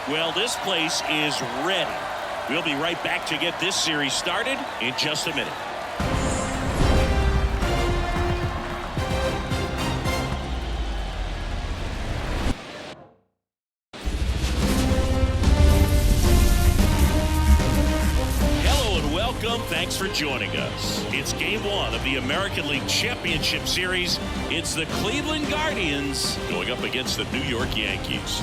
Well, this place is ready. We'll be right back to get this series started in just a minute. Thanks for joining us. It's game one of the American League Championship Series. It's the Cleveland Guardians going up against the New York Yankees.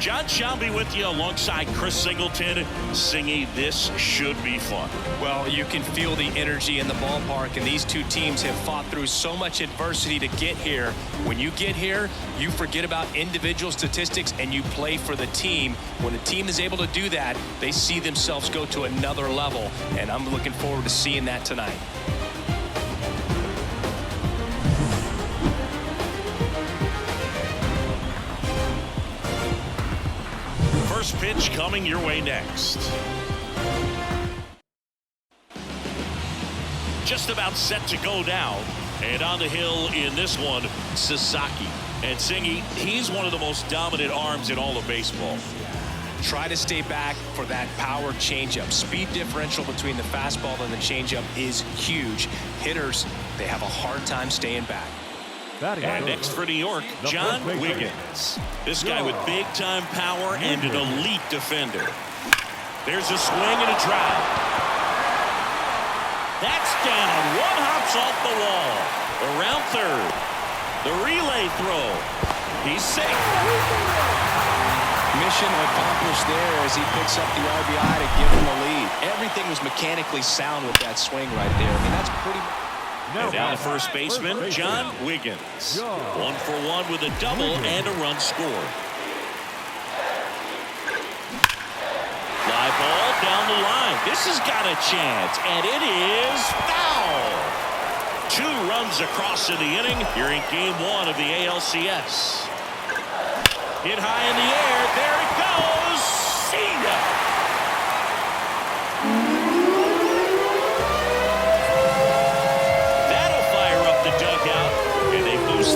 John Shelby with you alongside Chris Singleton. Singy, this should be fun. Well, you can feel the energy in the ballpark, and these two teams have fought through so much adversity to get here. When you get here, you forget about individual statistics and you play for the team. When a team is able to do that, they see themselves go to another level, and I'm looking forward to seeing that tonight. First pitch coming your way next. Just about set to go now. And on the hill in this one, Sasaki. And Singy, he's one of the most dominant arms in all of baseball. Try to stay back for that power changeup. Speed differential between the fastball and the changeup is huge. Hitters, they have a hard time staying back. And next for New York, John Wiggins. This guy with big-time power and an elite defender. There's a swing and a drive. That's down. One hops off the wall. Around third. The relay throw. He's safe. Mission accomplished there as he picks up the RBI to give him the lead. Everything was mechanically sound with that swing right there. I mean, that's pretty... And now the first baseman, John Wiggins. 1 for 1 with a double and a run scored. Fly ball down the line. This has got a chance, and it is foul. 2 runs across in the inning here in game 1 of the ALCS. Hit high in the air. There it goes. See ya.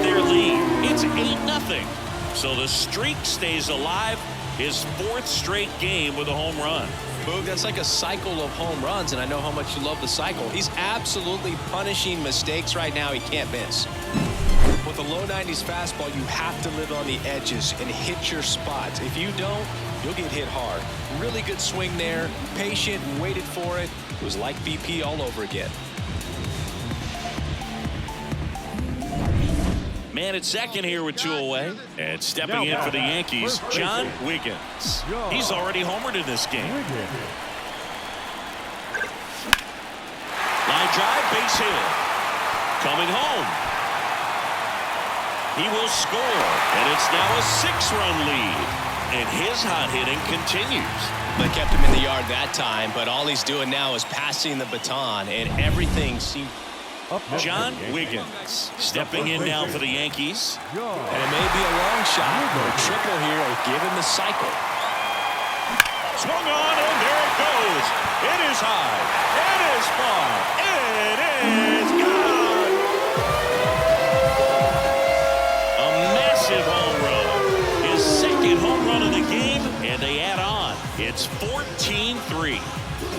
Their lead. It's 8-0. So the streak stays alive. His 4th straight game with a home run. Boog, that's like a cycle of home runs, and I know how much you love the cycle. He's absolutely punishing mistakes right now he can't miss. With a low 90s fastball, you have to live on the edges and hit your spots. If you don't, you'll get hit hard. Really good swing there. Patient and waited for it. It was like BP all over again. Man at second here with 2 away. And stepping in for the Yankees, John Wiggins. He's already homered in this game. Line drive, base hit. Coming home. He will score. And it's now a 6-run lead. And his hot hitting continues. They kept him in the yard that time, but all he's doing now is passing the baton, and everything seems... John Wiggins stepping in now for the Yankees. And it may be a long shot, but a triple here will give him the cycle. Swung on, and there it goes. It is high. It is far. It is gone. A massive home run. His 2nd home run of the game, and they add on. It's 14-3.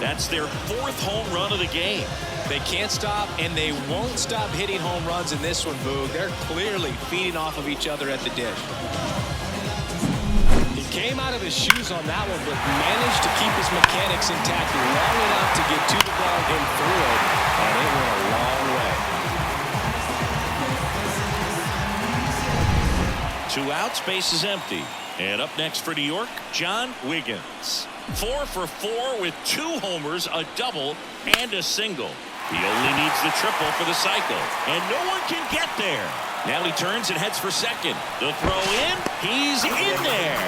That's their 4th home run of the game. They can't stop, and they won't stop hitting home runs in this one, Boog. They're clearly feeding off of each other at the dish. He came out of his shoes on that one, but managed to keep his mechanics intact long enough to get to the ball and through it, and it went a long way. 2 outs, base is empty. And up next for New York, John Wiggins. 4 for 4 with 2 homers, a double, and a single. He only needs the triple for the cycle, and no one can get there. Now he turns and heads for second. The throw in, he's in there.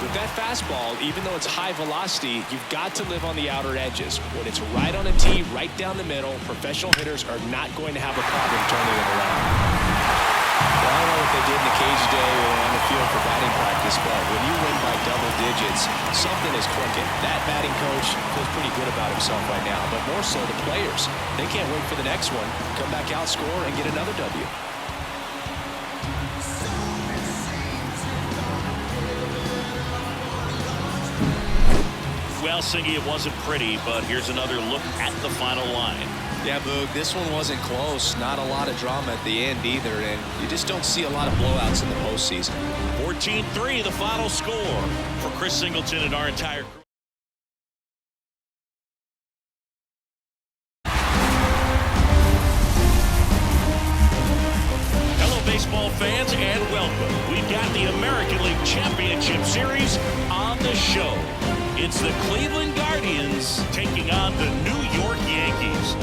With that fastball, even though it's high velocity, you've got to live on the outer edges. When it's right on a tee, right down the middle, professional hitters are not going to have a problem turning it around. Well, I don't know what they did in the cage today or on the field for batting practice, but when you win by double digits, something is clicking. That batting coach feels pretty good about himself right now, but more so the players. They can't wait for the next one, come back out, score, and get another W. Well, Singy, it wasn't pretty, but here's another look at the final line. Yeah, Boog, this one wasn't close. Not a lot of drama at the end either, and you just don't see a lot of blowouts in the postseason. 14-3, the final score for Chris Singleton and our entire crew. Hello, baseball fans, and welcome. We've got the American League Championship Series on the show. It's the Cleveland Guardians taking on the New York Yankees.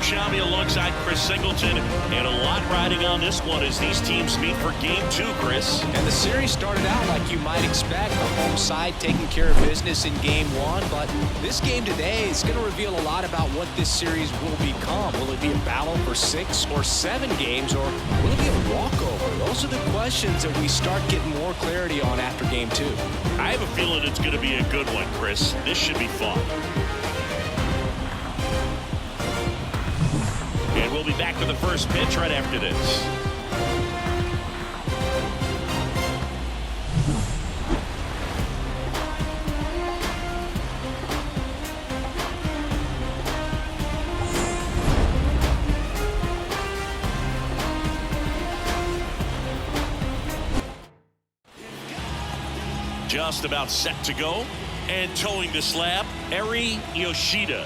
Shabby alongside Chris Singleton, and a lot riding on this one as these teams meet for game 2, Chris. And the series started out like you might expect, the home side taking care of business in game 1, but this game today is going to reveal a lot about what this series will become. Will it be a battle for 6 or 7 games, or will it be a walkover? Those are the questions that we start getting more clarity on after game 2. I have a feeling it's going to be a good one, Chris. This should be fun. And we'll be back with the first pitch right after this. Just about set to go. And towing the slab, Eri Yoshida.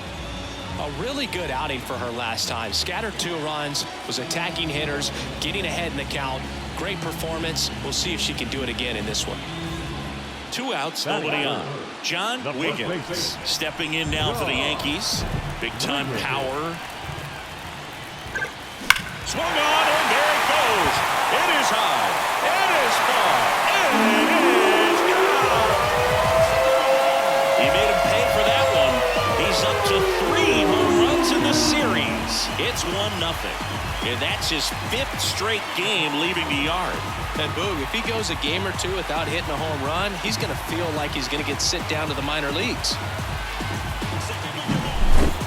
A really good outing for her last time. Scattered 2 runs, was attacking hitters, getting ahead in the count. Great performance. We'll see if she can do it again in this one. 2 outs, nobody on. John Wiggins stepping in now for the Yankees. Big time power. Swung on, and there it goes. It is high. It is far. It is gone. He made him pay for that one. He's up to 3 home runs in the series. It's 1-0. And that's his 5th straight game leaving the yard. And Boog, if he goes a game or 2 without hitting a home run, he's going to feel like he's going to get sent down to the minor leagues.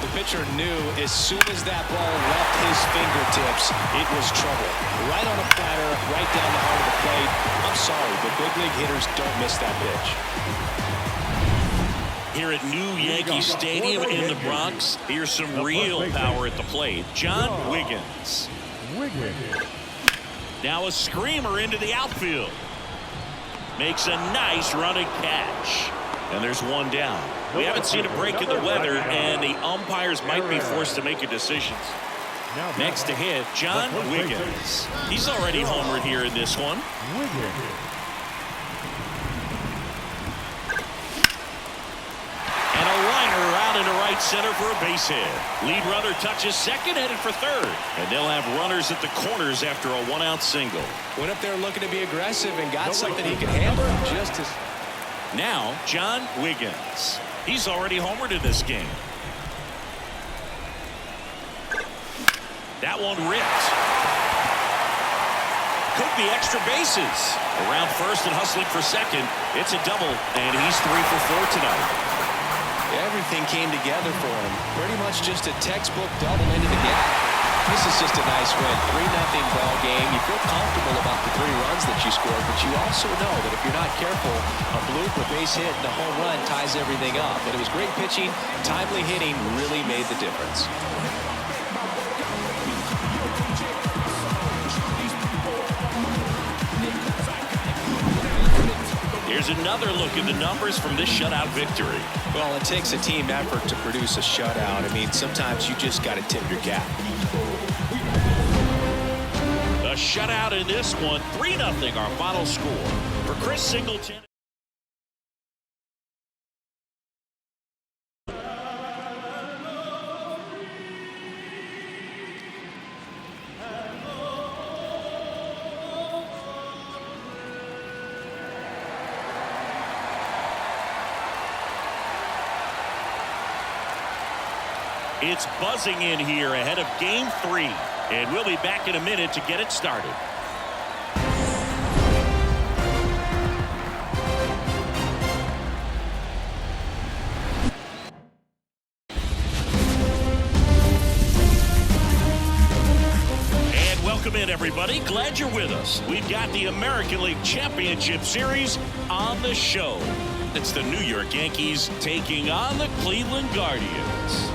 The pitcher knew as soon as that ball left his fingertips, it was trouble. Right on a platter, right down the heart of the plate. I'm sorry, but big league hitters don't miss that pitch. Here at New Yankee Stadium in the Bronx, here's some real power at the plate. John Wiggins. Now a screamer into the outfield. Makes a nice running catch. And there's 1 down. We haven't seen a break in the weather, and the umpires might be forced to make a decision. Next to hit, John Wiggins. He's already homered here in this one. Into right center for a base hit. Lead runner touches second, headed for third. And they'll have runners at the corners after a 1-out single. Went up there looking to be aggressive and got something he could handle just as. Now, John Wiggins. He's already homered in this game. That one ripped. Could be extra bases. Around first and hustling for second. It's a double, and he's 3 for 4 tonight. Everything came together for him. Pretty much just a textbook double into the gap. This is just a nice win. 3-0 ball game. You feel comfortable about the 3 runs that you scored, but you also know that if you're not careful, a bloop, a base hit, and a home run ties everything up. But it was great pitching. Timely hitting really made the difference. Here's another look at the numbers from this shutout victory. Well, it takes a team effort to produce a shutout. I mean, sometimes you just got to tip your cap. A shutout in this one, 3-0 our final score. For Chris Singleton. It's buzzing in here ahead of game 3. And we'll be back in a minute to get it started. Welcome in, everybody. Glad you're with us. We've got the American League Championship Series on the show. It's the New York Yankees taking on the Cleveland Guardians.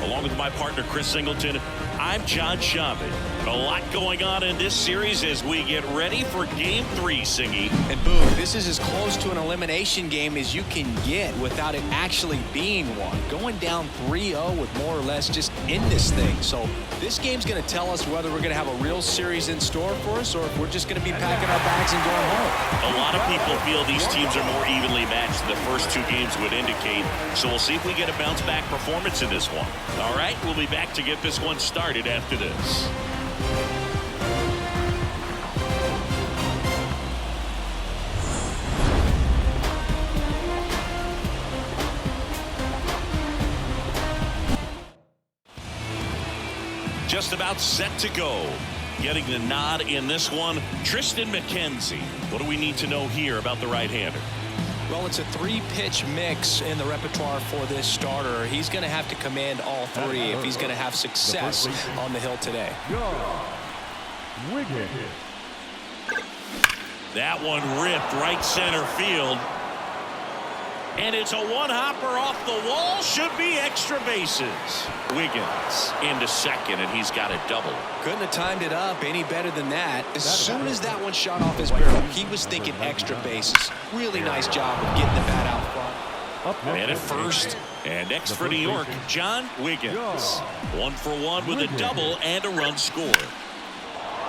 Along with my partner, Chris Singleton, I'm John Schaubert. A lot going on in this series as we get ready for Game 3, Singy. And boom, this is as close to an elimination game as you can get without it actually being one. Going down 3-0 with more or less just in this thing. So this game's going to tell us whether we're going to have a real series in store for us or if we're just going to be packing our bags and going home. A lot of people feel these teams are more evenly matched than the first two games would indicate. So we'll see if we get a bounce-back performance in this one. All right, we'll be back to get this one started after this. Just about set to go. Getting the nod in this one, Tristan McKenzie. What do we need to know here about the right-hander? Well, it's a three-pitch mix in the repertoire for this starter. He's going to have to command all three if he's going to have success on the hill today. That one ripped right center field. And it's a one-hopper off the wall. Should be extra bases. Wiggins into second, and he's got a double. Couldn't have timed it up any better than that. As soon as that one shot off his barrel, he was thinking extra bases. Really nice job of getting the bat out front. And at first, and next for New York, John Wiggins. 1 for 1 with a double and a run scored.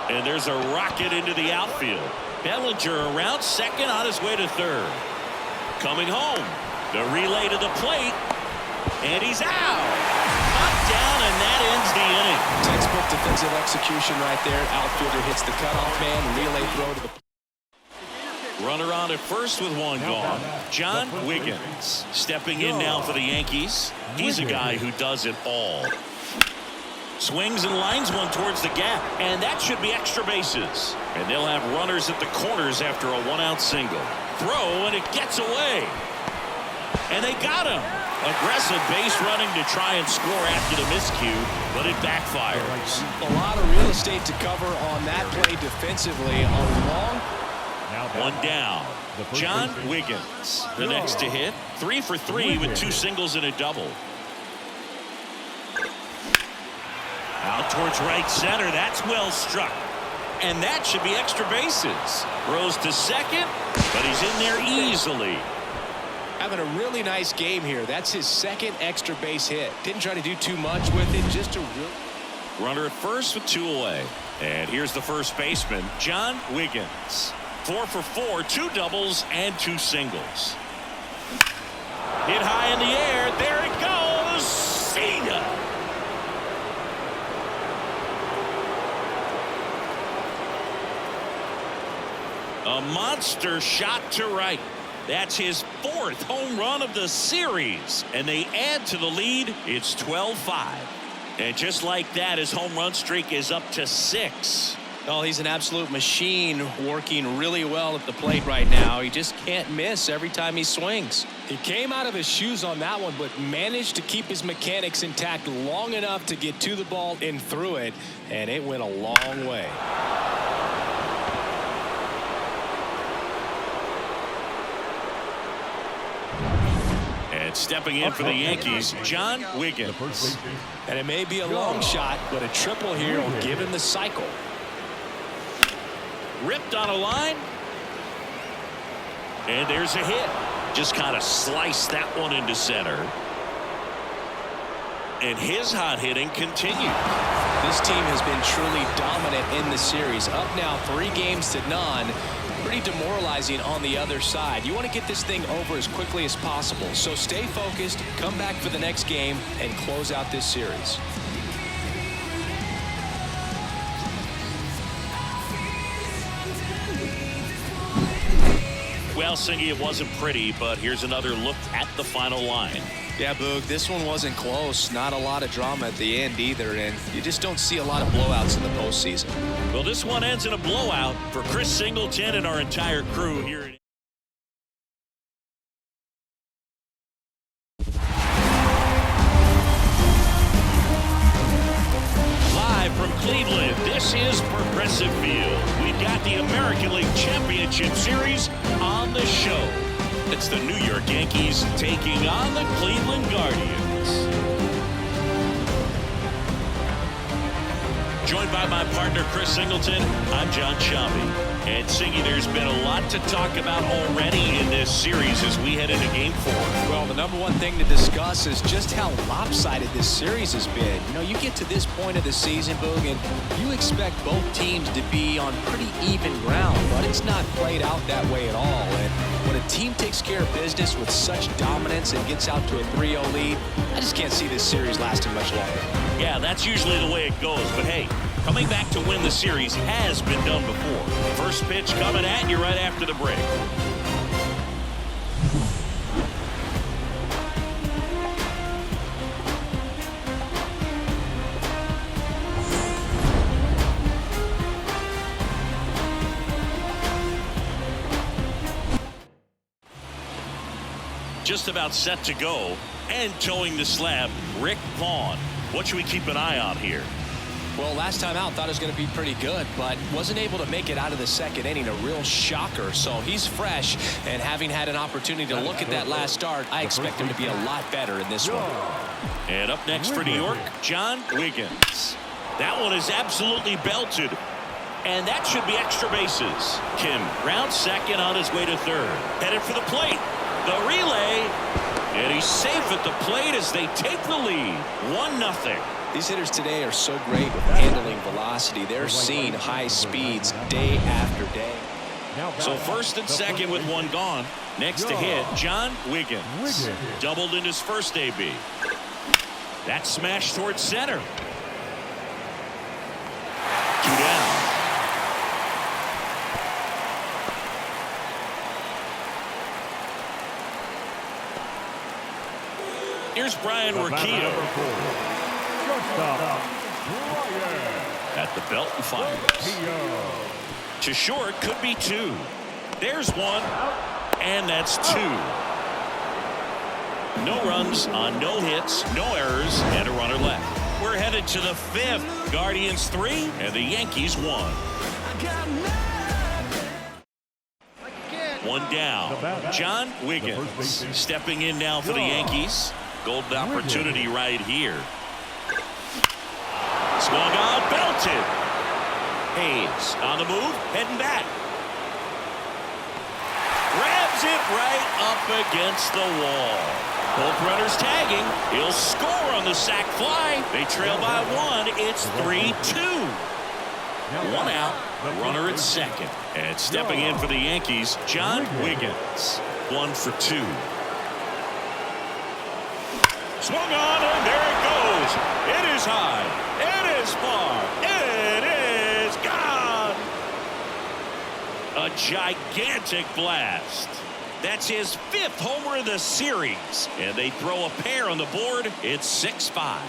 And there's a rocket into the outfield. Bellinger around second on his way to third. Coming home, the relay to the plate, and he's out. Up, down, and that ends the inning. Textbook defensive execution right there. Outfielder hits the cutoff man, relay throw to the... Runner on at first with one gone. John Wiggins stepping in now for the Yankees. He's a guy who does it all. Swings and lines one towards the gap, and that should be extra bases. And they'll have runners at the corners after a one-out single. Throw, and it gets away. And they got him. Aggressive base running to try and score after the miscue, but it backfires. A lot of real estate to cover on that play defensively. One down. John Wiggins, the next to hit. 3 for 3 with 2 singles and a double. Out towards right center. That's well struck. And that should be extra bases. Throws to second, but he's in there easily. Having a really nice game here. That's his second extra base hit. Didn't try to do too much with it. Just a real... Runner at first with 2 away. And here's the first baseman, John Wiggins. 4 for 4, 2 doubles and 2 singles. Hit high in the air. There it goes. See ya. A monster shot to right. That's his 4th home run of the series. And they add to the lead. It's 12-5. And just like that, his home run streak is up to 6. Oh, he's an absolute machine, working really well at the plate right now. He just can't miss every time he swings. He came out of his shoes on that one, but managed to keep his mechanics intact long enough to get to the ball and through it. And it went a long way. And stepping in for the Yankees, John Wiggins. And it may be a long shot, but a triple here will give him the cycle. Ripped on a line. And there's a hit. Just kind of sliced that one into center. And his hot hitting continues. This team has been truly dominant in the series. Up now 3 games to none. Pretty demoralizing on the other side. You want to get this thing over as quickly as possible. So stay focused, come back for the next game, and close out this series. Well, Singy, it wasn't pretty, but here's another look at the final line. Yeah, Boog, this one wasn't close. Not a lot of drama at the end either, and you just don't see a lot of blowouts in the postseason. Well, this one ends in a blowout for Chris Singleton and our entire crew here at got the American League Championship Series on the show. It's the New York Yankees taking on the Cleveland Guardians. Joined by my partner, Chris Singleton, I'm John Shambi. And Singy, there's been a lot to talk about already in this series as we head into Game 4. Well, the number one thing to discuss is just how lopsided this series has been. You know, you get to this point of the season, Boog, and you expect both teams to be on pretty even ground, but it's not played out that way at all. And when a team takes care of business with such dominance and gets out to a 3-0 lead, I just can't see this series lasting much longer. Yeah, that's usually the way it goes, but hey, coming back to win the series has been done before. First pitch coming at you right after the break. Just about set to go and towing the slab, Rick Vaughn. What should we keep an eye on here? Well, last time out, thought it was going to be pretty good, but wasn't able to make it out of the second inning. A real shocker. So he's fresh, and having had an opportunity to look at that last start, I expect him to be a lot better in this one. And up next for New York, John Wiggins. That one is absolutely belted, and that should be extra bases. Kim rounds second on his way to third. Headed for the plate. The relay, and he's safe at the plate as they take the lead. 1-0. These hitters today are so great with handling velocity. They're seeing high speeds day after day. So first and second with one gone. Next to hit, John Wiggins. Doubled in his first AB. That smash towards center. 2 down. Here's Brian Urquijo. At the belt and fires. To short, could be 2. There's 1, and that's 2. No runs on no hits, no errors, and a runner left. We're headed to the 5th. Guardians 3, and the Yankees 1. 1 down. John Wiggins stepping in now for the Yankees. Golden opportunity right here. Swung on, belted. Hayes on the move, heading back. Grabs it right up against the wall. Both runners tagging. He'll score on the sac fly. They trail by 1. It's 3-2. 1 out. Runner at second. And stepping in for the Yankees, John Wiggins. 1 for 2. Swung on, and there it goes. It is high. It is far. It is gone. A gigantic blast. That's his 5th homer of the series. And they throw a pair on the board. It's 6-5.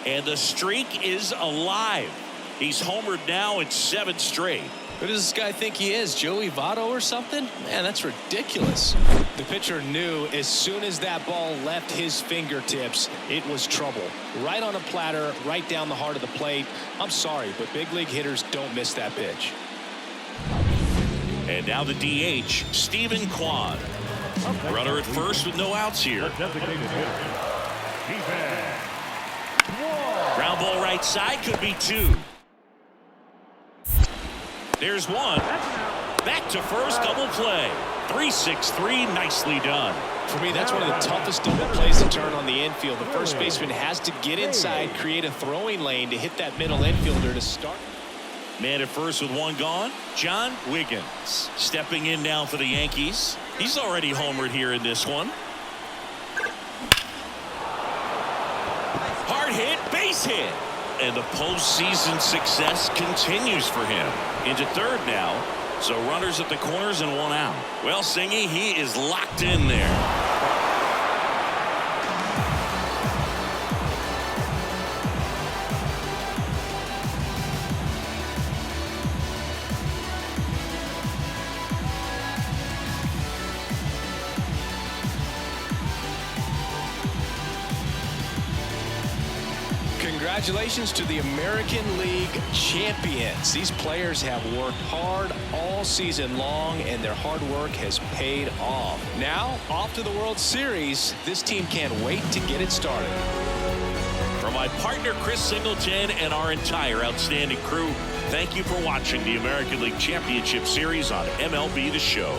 And the streak is alive. He's homered now in 7 straight. Who does this guy think he is, Joey Votto or something? Man, that's ridiculous. The pitcher knew as soon as that ball left his fingertips, it was trouble. Right on a platter, right down the heart of the plate. I'm sorry, but big league hitters don't miss that pitch. And now the DH, Stephen Kwan. Runner at first with no outs here. Ground ball right side, could be 2. There's 1. Back to first, double play. 3-6-3, nicely done. For me, that's one of the toughest double plays to turn on the infield. The first baseman has to get inside, create a throwing lane to hit that middle infielder to start. Man at first with 1 gone, John Wiggins. Stepping in now for the Yankees. He's already homered here in this one. Hard hit, base hit. And the postseason success continues for him. Into third now. So runners at the corners and 1 out. Well, Singy, he is locked in there. Congratulations to the American League champions. These players have worked hard all season long, and their hard work has paid off. Now, off to the World Series. This team can't wait to get it started. For my partner, Chris Singleton, and our entire outstanding crew, thank you for watching the American League Championship Series on MLB The Show.